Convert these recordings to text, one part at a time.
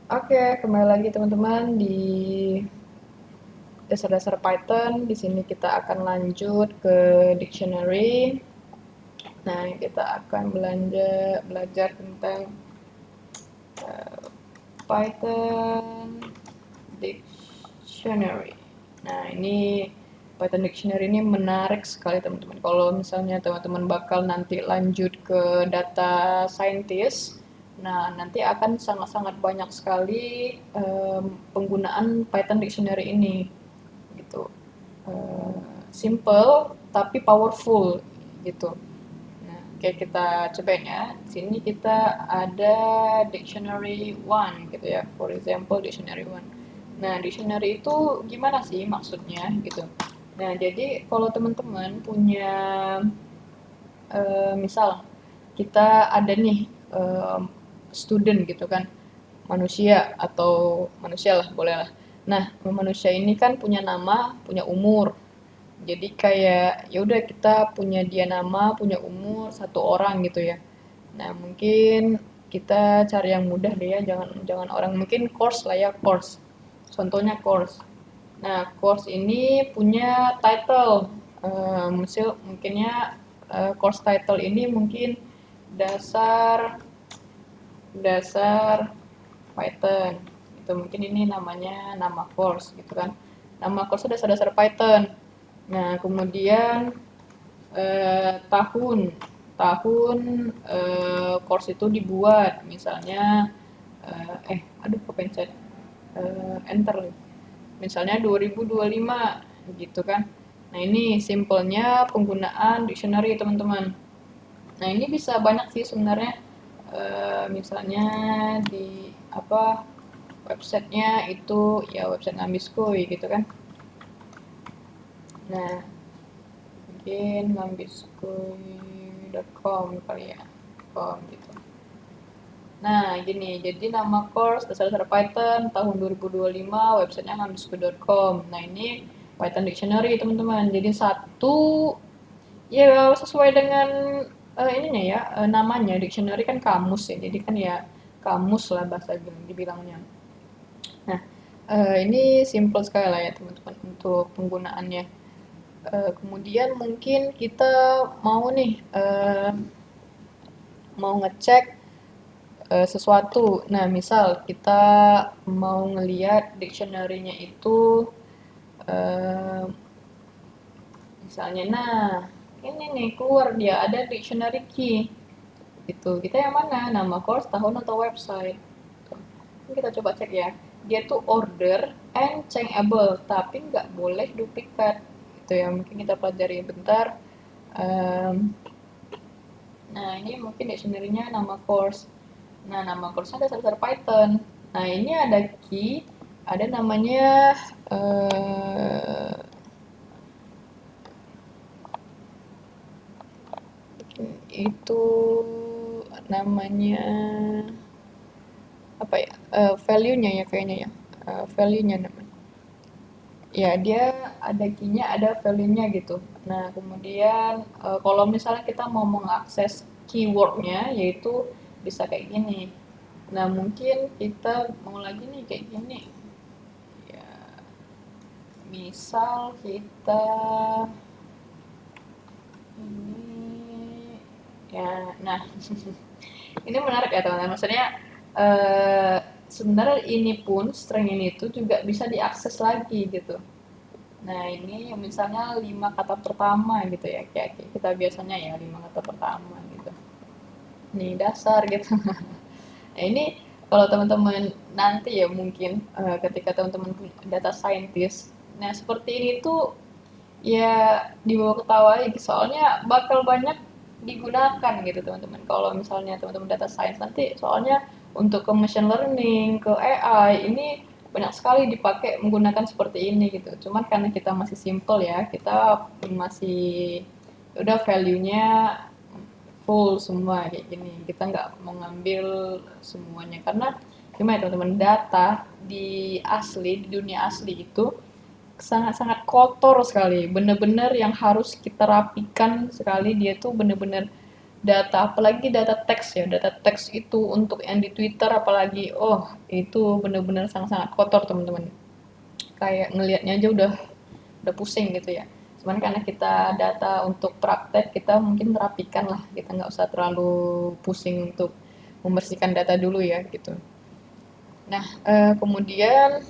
Oke, kembali lagi teman-teman di dasar-dasar Python. Di sini kita akan lanjut ke dictionary. Nah, kita akan belajar tentang Python Dictionary. Nah, ini Python Dictionary ini menarik sekali teman-teman. Kalau misalnya teman-teman bakal nanti lanjut ke data scientist, nah nanti akan sangat-sangat banyak sekali penggunaan Python Dictionary ini, gitu. Simple tapi powerful, gitu. Nah, oke kita cobain ya. Di sini kita ada dictionary one gitu ya. For example, dictionary one. Nah, dictionary itu gimana sih maksudnya gitu. Nah, jadi kalau teman-teman punya misal kita ada nih student gitu kan, manusia atau manusia lah boleh lah. Nah, manusia ini kan punya nama, punya umur, jadi kayak ya udah kita punya dia nama, punya umur satu orang gitu ya. Nah, mungkin kita cari yang mudah deh ya, jangan jangan orang mungkin course lah ya, course. Contohnya course. Nah, course ini punya title. Mungkinnya course title ini mungkin dasar dasar Python. Itu mungkin ini namanya nama course gitu kan. Nama course dasar-dasar Python. Nah, kemudian tahun tahun course itu dibuat misalnya aduh kepencet enter misalnya 2025 gitu kan. Nah, ini simpelnya penggunaan dictionary teman-teman. Nah, ini bisa banyak sih sebenarnya. Misalnya di apa websitenya itu ya website Ngambiskoi gitu kan. Nah, mungkin ngambiskoi.com kali ya, com gitu. Nah, gini, jadi nama course dasar-dasar Python tahun 2025, websitenya ngambiskoi.com. Nah, ini Python Dictionary, teman-teman. Jadi satu, ya sesuai dengan ininya ya, namanya. Dictionary kan kamus ya, jadi kan ya kamus lah bahasa dibilangnya. Nah, ini simple sekali lah ya, teman-teman, untuk penggunaannya. Kemudian mungkin kita mau nih, mau ngecek sesuatu. Nah, misal kita mau ngeliat dictionary-nya itu eh, misalnya, nah ini nih keluar dia ada dictionary key. Itu kita yang mana? Nama course, tahun atau website? Ini kita coba cek ya. Dia tuh order and changeable, tapi nggak boleh duplikat. Itu ya mungkin kita pelajari bentar. Um, Nah, ini mungkin dictionary-nya nama course. Nah, nama course-nya dasar Python. Nah, ini ada key, ada namanya eh, itu namanya apa ya? Value-nya ya kayaknya ya. Value-nya namanya. Ya, dia ada key-nya, ada value-nya gitu. Nah, kemudian kalau misalnya kita mau mengakses keyword-nya, yaitu bisa kayak gini. Nah, mungkin kita mau lagi nih kayak gini. Ya, misal kita ini ya, nah ini menarik ya teman-teman. Maksudnya eh, sebenarnya ini pun string ini tuh juga bisa diakses lagi gitu. Nah, ini misalnya 5 kata pertama gitu ya, kayak kita biasanya ya 5 kata pertama gitu. Nih dasar gitu. Nah, ini kalau teman-teman nanti ya mungkin ketika teman-teman punya data scientist, nah seperti ini tuh ya dibawa ketawa aja gitu. Soalnya bakal banyak digunakan gitu teman-teman. Kalau misalnya teman-teman data science nanti soalnya untuk ke machine learning, ke AI ini banyak sekali dipakai menggunakan seperti ini gitu. Cuman karena kita masih simple ya, kita masih udah value-nya full semua kayak gini. Kita nggak mau ngambil semuanya karena gimana ya teman-teman, data di dunia asli itu sangat-sangat kotor sekali. Bener-bener yang harus kita rapikan sekali, dia tuh bener-bener data, apalagi data teks ya, data teks itu untuk yang di Twitter apalagi, oh itu bener-bener sangat-sangat kotor teman-teman. Kayak ngelihatnya aja udah pusing gitu ya. Cuman karena kita data untuk praktek, kita mungkin merapikan lah, kita nggak usah terlalu pusing untuk membersihkan data dulu ya gitu. Nah, kemudian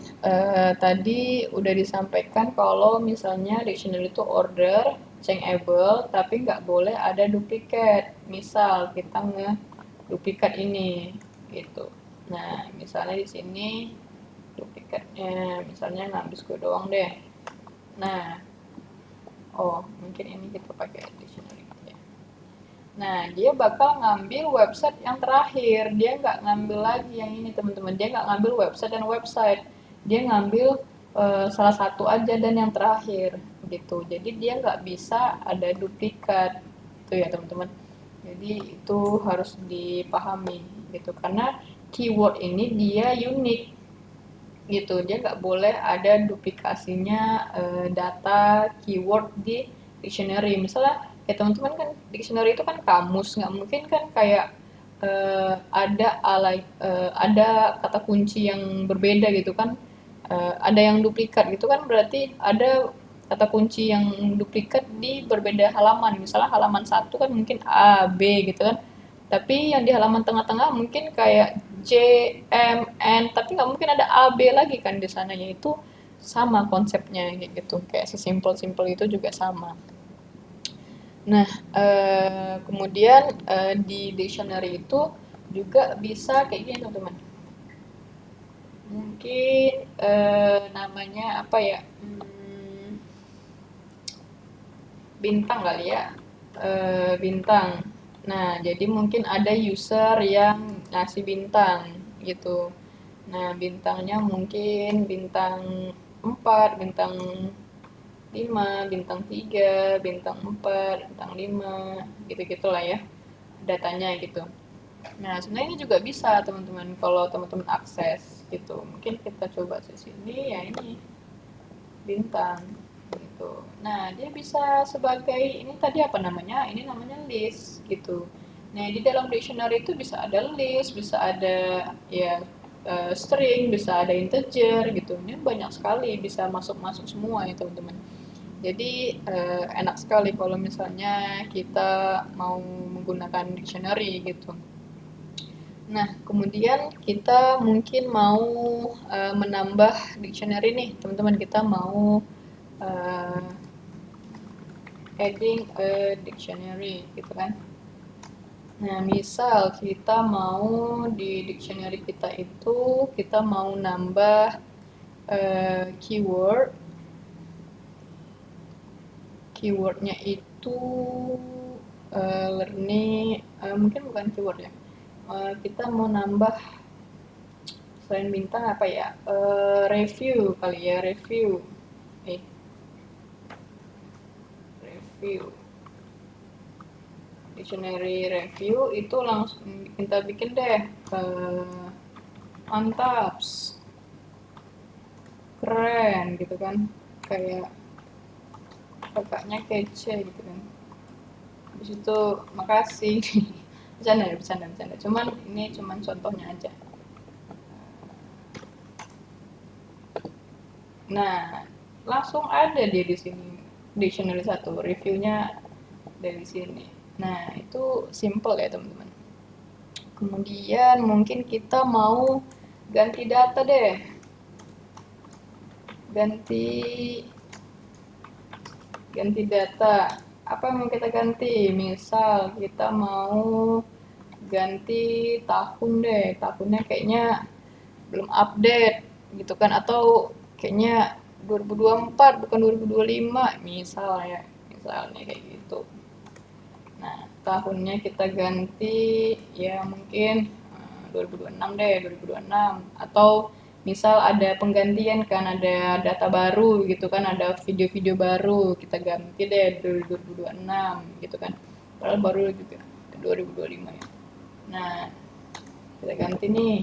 tadi udah disampaikan kalau misalnya dictionary itu order, changeable, tapi nggak boleh ada duplikat. Misal kita nge-duplikat ini, gitu. Nah, misalnya di sini duplikatnya, misalnya ngambil doang deh. Nah, oh mungkin ini kita pakai dictionary. Nah, dia bakal ngambil website yang terakhir. Dia nggak ngambil lagi yang ini, teman-teman. Dia nggak ngambil website dan website. Dia ngambil salah satu aja dan yang terakhir, gitu. Jadi dia nggak bisa ada duplikat, itu ya teman-teman. Jadi itu harus dipahami, gitu. Karena keyword ini dia unik, gitu. Dia nggak boleh ada duplikasinya data keyword di dictionary. Misalnya kayak teman-teman kan dictionary itu kan kamus, nggak mungkin kan kayak ada kata kunci yang berbeda gitu kan. Ada yang duplikat gitu kan, berarti ada kata kunci yang duplikat di berbeda halaman. Misalnya halaman satu kan mungkin A, B gitu kan. Tapi yang di halaman tengah-tengah mungkin kayak J, M, N, tapi nggak mungkin ada A, B lagi kan di sananya. Itu sama konsepnya kayak gitu. Kayak sesimpel-simpel itu juga sama. Nah, kemudian di dictionary itu juga bisa kayak gini teman-teman. Mungkin namanya apa ya? Bintang kali ya. Bintang. Nah, jadi mungkin ada user yang ngasih bintang gitu. Nah, bintangnya mungkin bintang 4, bintang 5, bintang 3, bintang 4, bintang 5, gitu-gitulah ya datanya gitu. Nah, sebenarnya ini juga bisa teman-teman kalau teman-teman akses gitu. Mungkin kita coba di sini ya ini bintang gitu. Nah, dia bisa sebagai ini tadi apa namanya? Ini namanya list gitu. Nah, di dalam dictionary itu bisa ada list, bisa ada ya string, bisa ada integer gitu. Ini banyak sekali bisa masuk-masuk semua ya teman-teman. Jadi enak sekali kalau misalnya kita mau menggunakan dictionary gitu. Nah, kemudian kita mungkin mau menambah dictionary nih, teman-teman. Kita mau uh, adding a dictionary gitu kan. Nah, misal kita mau di dictionary kita itu kita mau nambah keyword. Keywordnya itu learning, mungkin bukan keyword ya. Kita mau nambah selain bintang apa ya? Review kali ya, review. Eh, review. Dictionary review itu langsung kita bikin deh. Mantaps. Keren gitu kan. Kayak kakaknya kece gitu kan. Habis itu makasih. Bercanda ya, bercanda. Cuman ini cuman contohnya aja. Nah, langsung ada dia di sini. Dictionary satu, reviewnya dari sini. Nah, itu simple ya teman-teman. Kemudian mungkin kita mau ganti data deh. Ganti ganti data. Apa yang mau kita ganti? Misal kita mau ganti tahun deh. Tahunnya kayaknya belum update gitu kan, atau kayaknya 2024 bukan 2025 misal ya, misalnya kayak gitu. Nah, tahunnya kita ganti ya mungkin 2026 deh, 2026. Atau misal ada penggantian kan, ada data baru gitu kan, ada video-video baru, kita ganti deh 2026 gitu kan. Padahal baru juga 2025 ya. Nah, kita ganti nih.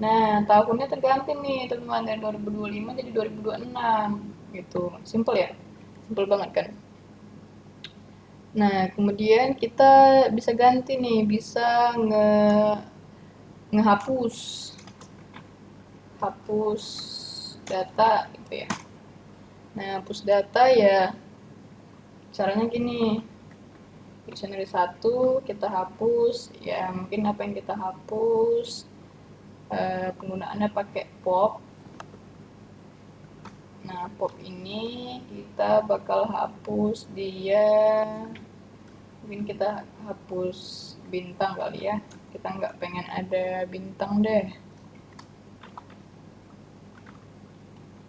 Nah, tahunnya terganti nih teman-teman, dari 2025 jadi 2026 gitu. Simple ya? Simple banget kan? Nah, kemudian kita bisa ganti nih, bisa ngehapus hapus data gitu ya. Nah, hapus data ya caranya gini. Dictionary 1 kita hapus, ya mungkin apa yang kita hapus penggunaannya pakai pop. Nah, pop ini kita bakal hapus dia, mungkin kita hapus bintang kali ya, kita nggak pengen ada bintang deh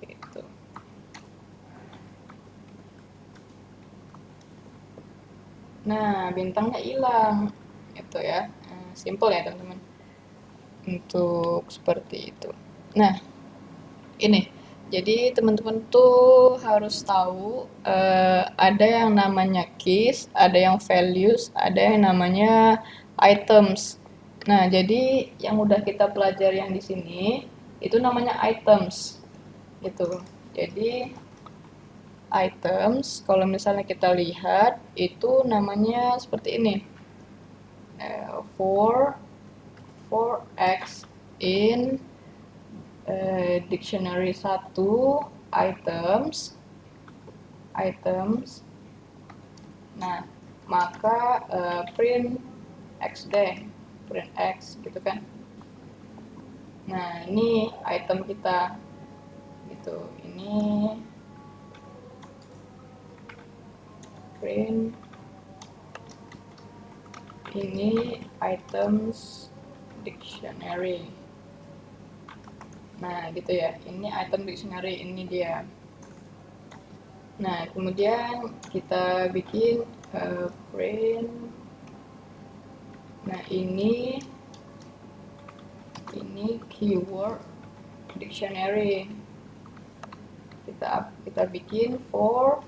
gitu. Nah, bintangnya hilang gitu ya. Simple ya teman-teman untuk seperti itu. Nah, ini jadi teman-teman tuh harus tahu ada yang namanya keys, ada yang values, ada yang namanya items. Nah, jadi yang udah kita pelajari yang di sini itu namanya items gitu. Jadi items kalau misalnya kita lihat itu namanya seperti ini. For x in dictionary 1 items. Nah, maka print x deh, print x gitu kan. Nah, ini item kita gitu. Ini print, ini items dictionary. Nah, gitu ya. Ini item dictionary, ini dia. Nah, kemudian kita bikin print. Nah, ini keyword dictionary. Kita bikin for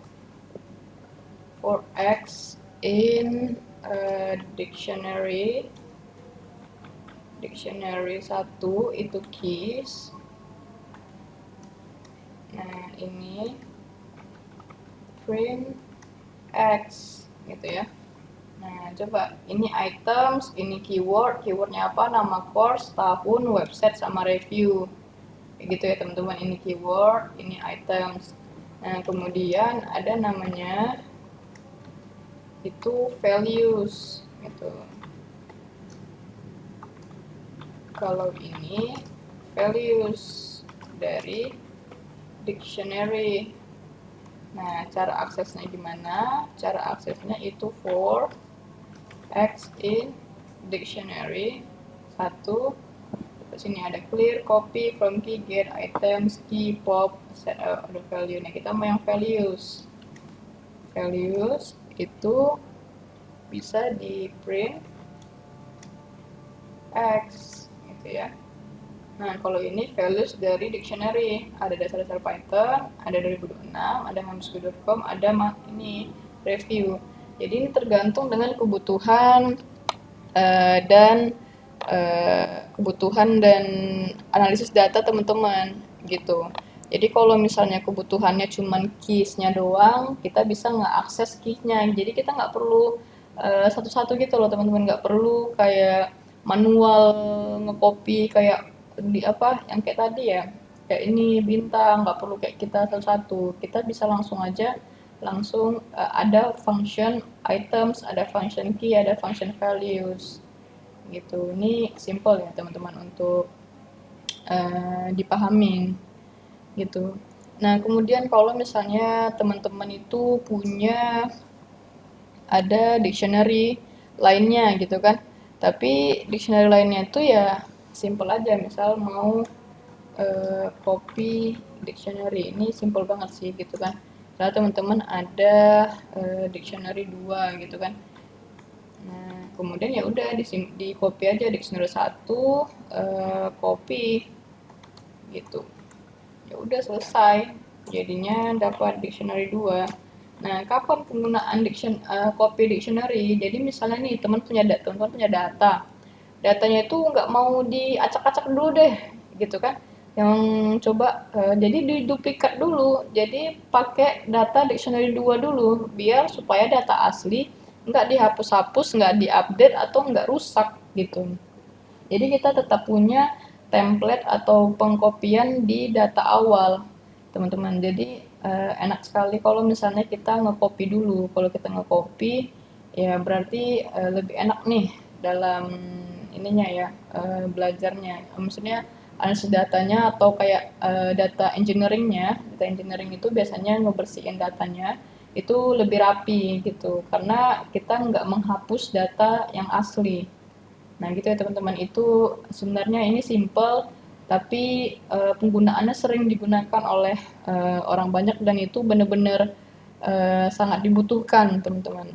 x in dictionary 1 itu keys. Nah, ini print x gitu ya. Nah, coba ini items, ini keywordnya apa, nama course, tahun, website, sama review gitu ya teman-teman. Ini keyword, ini items. Nah, kemudian ada namanya itu values gitu. Kalau ini values dari dictionary. Nah, cara aksesnya gimana? Cara aksesnya itu for x in dictionary 1. Sini ada clear, copy, from key, get, items, key, pop, set the value. Nah, kita mau yang values. Values itu bisa di print x gitu ya. Nah, kalau ini values dari dictionary, ada dasar-dasar Python, ada 2026, ada hamschool.com, ada ini review. Jadi ini tergantung dengan kebutuhan dan kebutuhan dan analisis data teman-teman gitu. Jadi kalau misalnya kebutuhannya cuma keys-nya doang, kita bisa nge-akses keys-nya. Jadi kita nggak perlu satu-satu gitu loh teman-teman, nggak perlu kayak manual nge-copy kayak di apa yang kayak tadi ya. Kayak ini bintang, nggak perlu kayak kita satu-satu. Kita bisa langsung aja ada function items, ada function key, ada function values gitu. Ini simple ya teman-teman untuk dipahamin gitu. Nah, kemudian kalau misalnya teman-teman itu punya ada dictionary lainnya gitu kan, tapi dictionary lainnya itu ya simple aja, misal mau copy dictionary, ini simple banget sih gitu kan. Karena teman-teman ada dictionary 2 gitu kan. Nah, kemudian ya udah di copy aja dictionary 1, copy gitu. Ya udah selesai. Jadinya dapat dictionary 2. Nah, kapan penggunaan copy dictionary? Jadi misalnya nih teman punya data. Datanya itu nggak mau diacak-acak dulu deh, gitu kan. Yang coba jadi diduplikat dulu. Jadi pakai data dictionary 2 dulu biar supaya data asli nggak dihapus-hapus, nggak diupdate atau nggak rusak gitu. Jadi kita tetap punya template atau pengkopian di data awal, teman-teman. Jadi enak sekali kalau misalnya kita ngekopi dulu. Kalau kita ngekopi, ya berarti lebih enak nih dalam ininya ya, belajarnya. Maksudnya analisis datanya atau kayak data engineeringnya, data engineering itu biasanya ngebersihin datanya itu lebih rapi gitu, karena kita nggak menghapus data yang asli. Nah, gitu ya teman-teman. Itu sebenarnya ini simple, tapi penggunaannya sering digunakan oleh orang banyak dan itu benar-benar sangat dibutuhkan, teman-teman.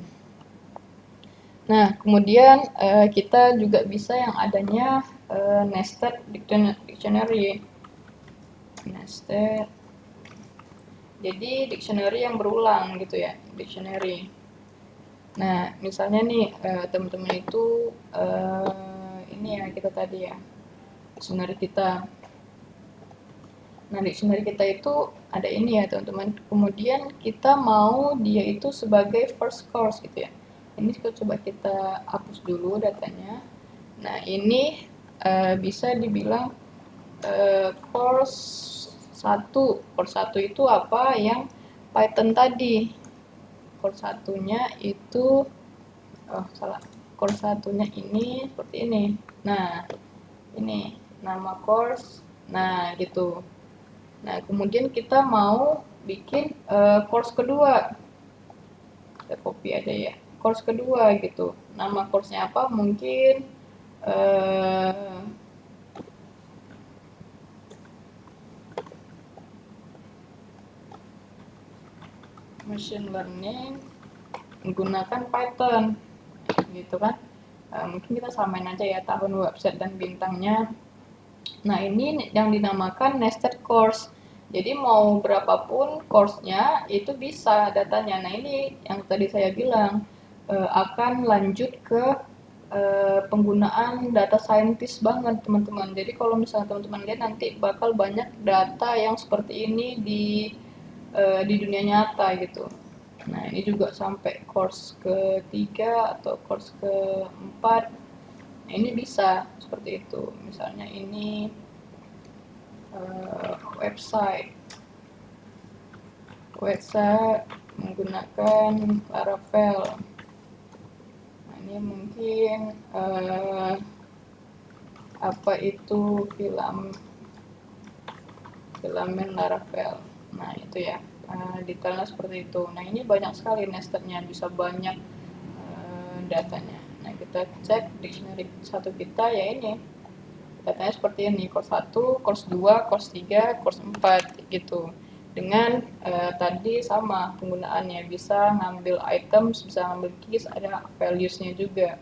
Nah, kemudian kita juga bisa yang adanya nested dictionary. Nested. Jadi dictionary yang berulang gitu ya, dictionary. Nah, misalnya nih teman-teman itu ini ya kita tadi ya, dictionary kita. Nah, dictionary kita itu ada ini ya teman-teman. Kemudian kita mau dia itu sebagai first course gitu ya. Ini coba kita hapus dulu datanya. Nah, ini bisa dibilang course 1. Course 1 itu apa? Yang Python tadi. Course satunya itu salah. Course satunya ini seperti ini. Nah, ini nama course. Nah, gitu. Nah, kemudian kita mau bikin course kedua. Kita copy aja ya. Course kedua gitu. Nama course-nya apa? Mungkin uh, machine learning menggunakan Python gitu kan. Mungkin kita samain aja ya tahun, website, dan bintangnya. Nah, ini yang dinamakan nested course. Jadi mau berapapun course-nya itu bisa datanya. Nah, ini yang tadi saya bilang akan lanjut ke penggunaan data scientist banget, teman-teman. Jadi kalau misalnya teman-teman lihat nanti bakal banyak data yang seperti ini di dunia nyata gitu. Nah, ini juga sampai course ketiga atau course keempat. Nah, ini bisa seperti itu. Misalnya ini website menggunakan Laravel. Nah, ini mungkin apa itu filamen Laravel. Nah, itu ya detailnya seperti itu. Nah, ini banyak sekali nestednya, bisa banyak datanya. Nah, kita cek dictionary satu kita ya, ini datanya seperti ini, course 1, course 2, course 3, course 4 gitu. Dengan tadi sama penggunaannya, bisa ngambil items, bisa ngambil keys, ada values-nya juga.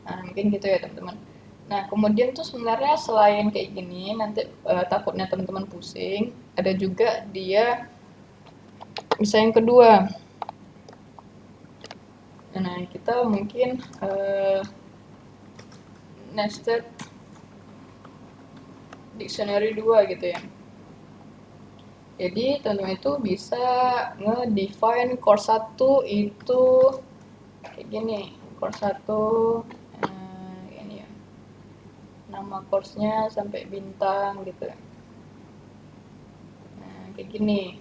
Nah, mungkin gitu ya teman-teman. Nah, kemudian tuh sebenarnya selain kayak gini, nanti takutnya teman-teman pusing, ada juga dia bisa yang kedua. Nah, kita mungkin nested dictionary 2 gitu ya. Jadi teman-teman itu bisa nge-define course 1 itu kayak gini. Course 1 ini ya. Nama course-nya sampai bintang gitu ya. Nah, kayak gini.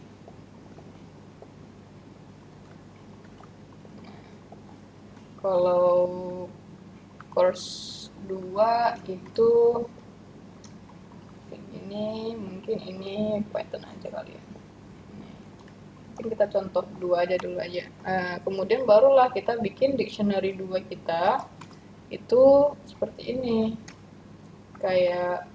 Kalau course 2 itu kayak gini, mungkin ini Python aja kali ya. Mungkin kita contoh 2 aja dulu aja. Kemudian barulah kita bikin dictionary 2 kita itu seperti ini. Kayak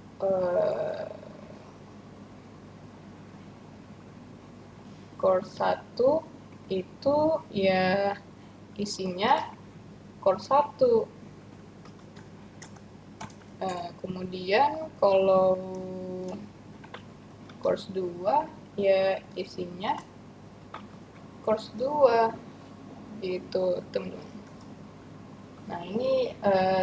course 1 itu ya isinya course 1. Kemudian kalau course 2 ya isinya course 2 gitu, teman-teman. Nah, ini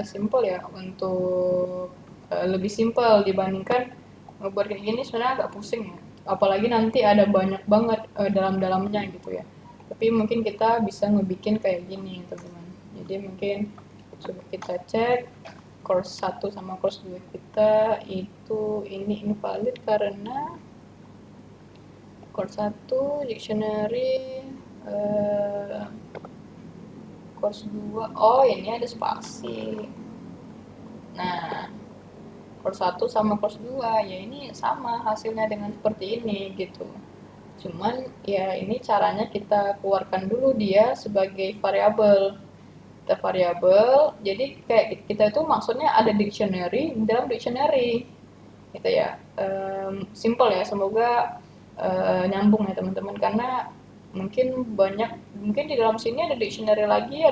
simple ya, untuk lebih simple dibandingkan ngebuat kayak gini sebenarnya agak pusing ya. Apalagi nanti ada banyak banget dalam-dalamnya gitu ya. Tapi mungkin kita bisa ngebikin kayak gini teman-teman. Jadi mungkin coba kita cek course 1 sama course 2 kita itu ini invalid karena course 1 dictionary course 2 oh ini ada spasi. Nah, course 1 sama course 2 ya ini sama hasilnya dengan seperti ini gitu. Cuman ya ini caranya kita keluarkan dulu dia sebagai variabel. Kita variabel, jadi kayak kita itu maksudnya ada dictionary dalam dictionary gitu ya. Simple ya, semoga nyambung ya teman-teman, karena mungkin di dalam sini ada dictionary lagi,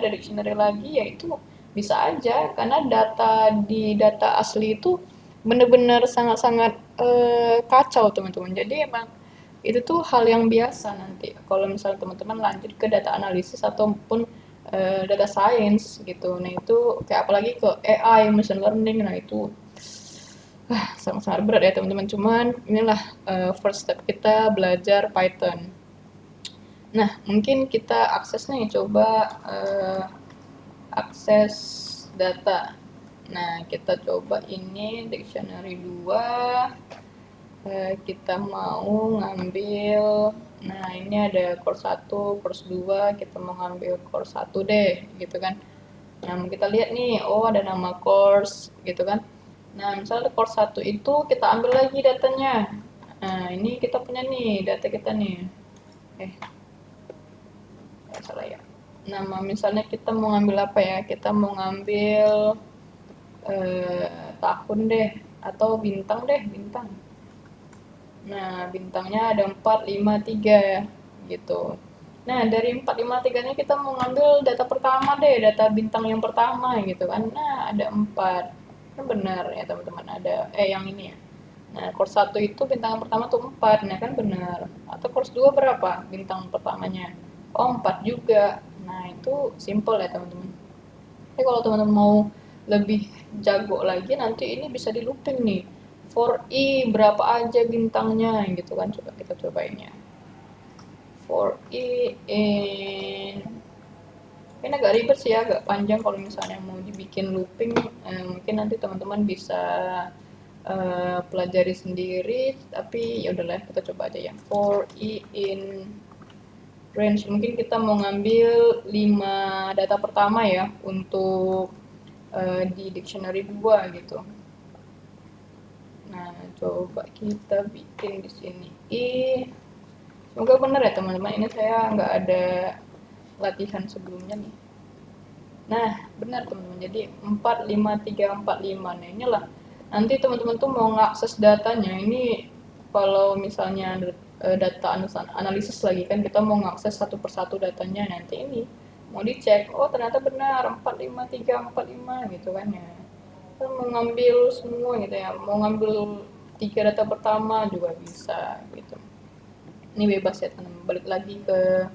ya itu bisa aja karena data asli itu benar-benar sangat-sangat kacau teman-teman. Jadi emang itu tuh hal yang biasa nanti kalau misalnya teman-teman lanjut ke data analisis ataupun data science gitu. Nah itu kayak apalagi ke AI, machine learning, nah itu sangat-sangat berat ya teman-teman. Cuman inilah first step kita belajar Python. Nah mungkin kita akses nih, coba akses data. Nah kita coba ini dictionary 2, kita mau ngambil, nah ini ada course 1, course 2, kita mau ngambil course 1 deh gitu kan. Nah kita lihat nih, oh ada nama course gitu kan. Nah misalnya course 1 itu kita ambil lagi datanya. Nah ini kita punya nih data kita nih, salah ya. Nama misalnya kita mau ngambil apa ya, kita mau ngambil tahun deh atau bintang deh, bintang. Nah, bintangnya ada 4, 5, 3 ya, gitu. Nah, dari 4, 5, 3 ini kita mau ngambil data pertama deh, data bintang yang pertama gitu kan. Nah, ada 4. Kan benar ya teman-teman, ada yang ini ya. Nah, course 1 itu bintang yang pertama tuh 4, nah kan benar. Atau course 2 berapa bintang pertamanya? Oh, 4 juga. Nah, itu simple ya teman-teman. Tapi kalau teman-teman mau lebih jago lagi, nanti ini bisa di looping nih. For i berapa aja bintangnya gitu kan, coba kita cobain ya. For i in, ini agak ribet sih ya, agak panjang kalau misalnya mau dibikin looping. Mungkin nanti teman-teman bisa pelajari sendiri, tapi ya udahlah kita coba aja ya. For i in range, mungkin kita mau ngambil 5 data pertama ya untuk di dictionary 2 gitu. Nah, coba kita bikin di sini semoga benar ya teman-teman, ini saya nggak ada latihan sebelumnya nih. Nah, benar teman-teman, jadi 4, 5, 3, 4, 5. Nah inilah nanti teman-teman tuh mau ngakses datanya ini, kalau misalnya data analisis lagi kan, kita mau ngakses satu persatu datanya, nanti ini mau dicek, oh ternyata benar 4, 5, 3, 4, 5 gitu kan ya. Kita mau ngambil semua gitu ya, mau ngambil 3 data pertama juga bisa gitu. Ini bebas ya teman-teman, balik lagi ke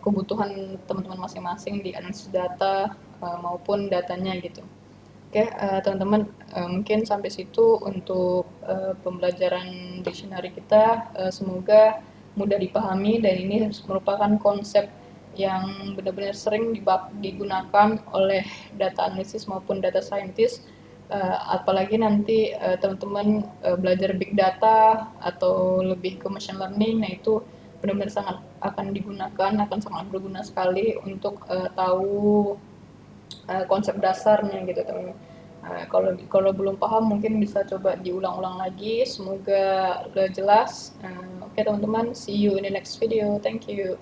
kebutuhan teman-teman masing-masing di analisis data maupun datanya gitu. Oke, teman-teman, mungkin sampai situ untuk pembelajaran dictionary kita. Semoga mudah dipahami, dan ini merupakan konsep yang benar-benar sering digunakan oleh data analisis maupun data scientist. Apalagi nanti teman-teman belajar big data atau lebih ke machine learning, nah itu benar-benar sangat akan digunakan, akan sangat berguna sekali untuk tahu konsep dasarnya gitu teman-teman. Kalau belum paham mungkin bisa coba diulang-ulang lagi. Semoga udah jelas. Oke teman-teman, see you in the next video. Thank you.